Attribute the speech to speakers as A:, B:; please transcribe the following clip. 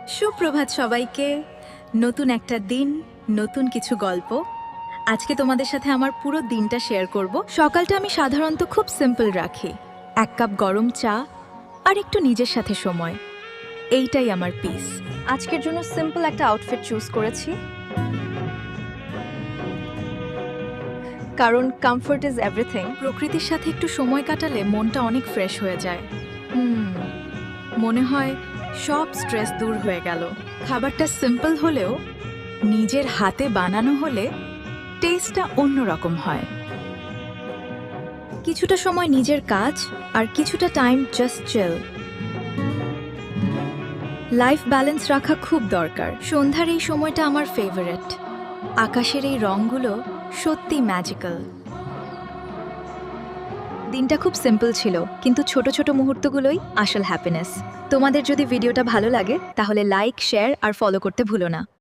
A: সুপ্রভাত সবাইকে। নতুন একটা দিন, নতুন কিছু গল্প। আজকে তোমাদের সাথে আমার পুরো দিনটা শেয়ার করব। সকালটা আমি সাধারণত খুব সিম্পল রাখি। 1 কাপ গরম চা আর একটু নিজের সাথে সময়। এইটাই আমার পিস।
B: আজকের জন্য সিম্পল একটা আউটফিট চুজ করেছি, কারণ কমফোর্ট ইজ এভরিথিং।
A: প্রকৃতির সাথে একটু সময় কাটালে মনটা অনেক ফ্রেশ হয়ে যায়। মনে হয় সব স্ট্রেস দূর হয়ে গেল। খাবারটা সিম্পল হলেও নিজের হাতে বানানো হলে টেস্টটা অন্যরকম হয়। কিছুটা সময় নিজের কাজ আর কিছুটা time just chill. Life balance রাখা খুব দরকার। সন্ধ্যার এই সময়টা আমার ফেভারিট। আকাশের এই রঙগুলো সত্যি ম্যাজিক্যাল। দিনটা খুব সিম্পল ছিল, কিন্তু ছোট ছোট মুহূর্তগুলোই আসল হ্যাপিনেস। তোমাদের যদি ভিডিওটা ভালো লাগে তাহলে লাইক, শেয়ার আর ফলো করতে ভুলো না।